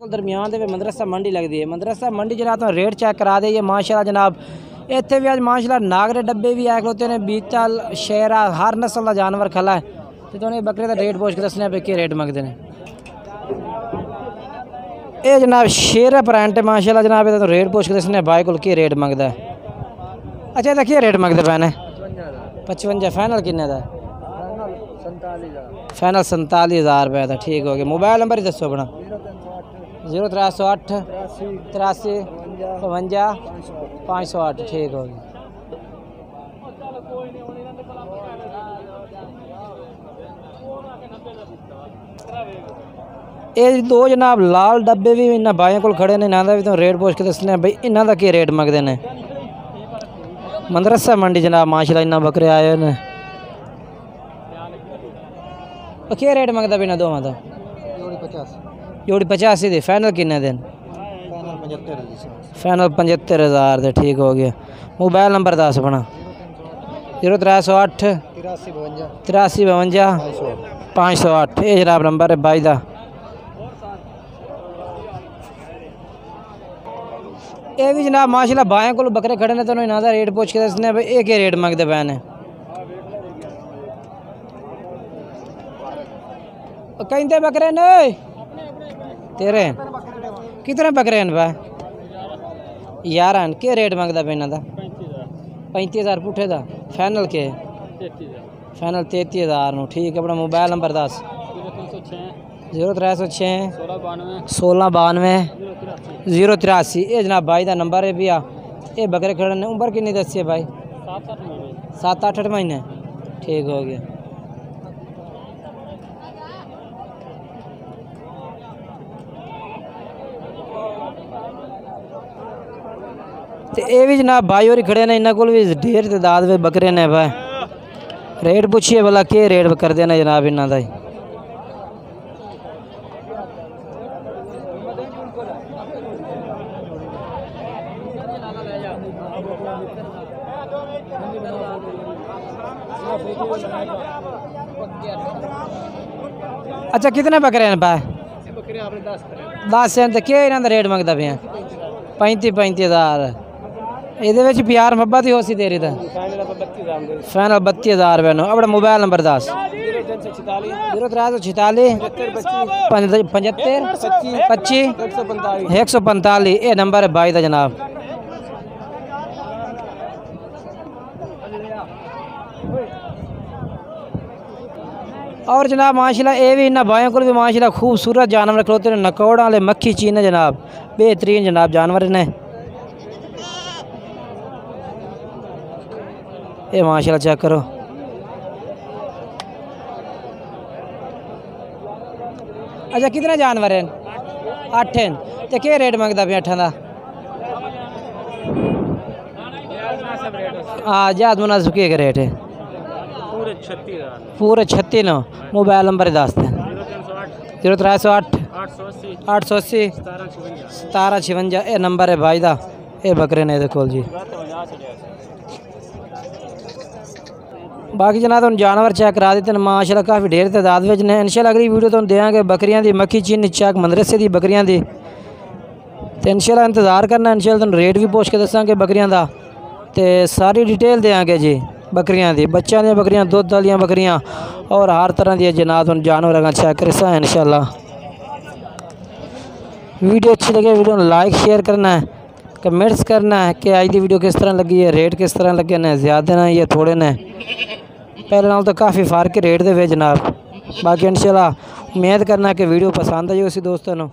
दरमियान दे मदरसा मंडी लगती है। मदरसा मंडी जनाब तो रेट चेक करा दे माशाल्लाह जनाब। इतने भी अज माशाल्लाह नागरे डब्बे भी आए खलोते ने, बीतल शेरा हर नस्ल का जानवर खला है। तो तुम बकरे का रेट पूछ के दसने पे क्या रेट मंगते हैं। ये जनाब शेर प्रेंट है माशाल्लाह जनाब। तो रेट पूछ के दसने भाई को क्या रेट मंगता है। अच्छा तो क्या रेट मंगते पैने 55 फाइनल किन्ने का? फाइनल 47,000 रुपये का। ठीक हो गया। मोबाइल नंबर ही दसो अपना। 0308 83 52 508। ठीक हो गया। ये दो जनाब लाल डब्बे भी इन्होंने भाइयों को खड़े ने, इन्हों का भी तो रेट पूछ के दसने भाई इन्हों का क्या रेट मंगते हैं। मदरसा मंडी जनाब माशाल्लाह इन्ना बकरे आए ने। क्या रेट मंगता भी ना दोवां का? जोड़ी 85 दी। फाइनल किन्ने दिन? फाइनल 75,000 दे। ठीक हो गया। मोबाइल नंबर दस अपना। 0308 83 52 508। ये जनाब नंबर है भाई का। ये भी जनाब माशाल्लाह भाइयों को बकरे खड़े ने, तो इन्हों का रेट पूछ के दसने भाई ये क्या रेट मंगते पे ने। कहते बकरे ने तेरे कितने बकरे हैं भाई? 11। क्या रेट मंगता पे इन्हों का? 35,000 पुठे का। फाइनल के? फाइनल 33,000। ठीक है। अपना मोबाइल नंबर दस। 0306 16 92 083। ये जनाब भाई का नंबर है भैया। ये बकरे खड़े ने। उम्र कितनी दसी है भाई? 7-8 महीने। ठीक हो गया। तो ये भी जनाब भाई और खड़े ने, इन्होंने को भी ढेर तादाद में बकरे ने भाई। रेट पूछिए भला क्या रेट कर देना जनाब इन्हों का। अच्छा कितने बकरे हैं भाई? 10 हैं। तो क्या इन्हों का रेट मंगता पे? 35,000। ये प्यार मुहब्बत ही हो सी तेरी तो फाइनल 32,000 रुपये। अपना मोबाइल नंबर दस। 0346 75 25 145। ये नंबर है भाई का जनाब। और जनाब माशाल्लाह ये भी इन्होंने भाइयों को भी माशाल्लाह खूबसूरत जानवर खलोते हैं। नकौड़ा वाले मक्खी चीन जनाब बेहतरीन जनाब जानवर ने। ये माशाल्लाह चेक करो। अच्छा कितने जानवर हैं? 8 हैं। तो क्या रेट मंगता पे 8 का? हाँ जहाज मुनासिब क्या रेट है? पूरे 36 ना। मोबाइल नंबर दस दें। 0308 880 1756। ये नंबर है भाई का। ये बकरे ने देखो जी। बाकी जनाब तुम जानवर चेक करा देते हैं माशाल्लाह काफ़ी ढेर तादाद में ने। इंशाल्लाह अगली वीडियो तुम देंगे बकरियां दी मक्खी चीन चेक मदरसे दी बकरियां दी। तो इंशाल्लाह इंतज़ार करना। इंशाल्लाह तुम रेट भी पूछ के दसांगे बकरियां का। तो सारी डिटेल देंगे जी बकरियां दी। बच्चों दी बकरियां, दुध वाली बकरियां और हर तरह की जनाब तुम जानवर का चेक कर सा। इंशाल्लाह वीडियो अच्छी लगे वीडियो लाइक शेयर करना है, कमेंट्स करना है कि आज की वीडियो किस तरह लगी है, रेट किस तरह लगे ने, ज़्यादा ना या थोड़े ने। पहले नाल तो काफ़ी फ़र्क रेट दे जनाब। बाकी इंशाल्लाह उम्मीद करना कि वीडियो पसंद आई उसी दोस्तों।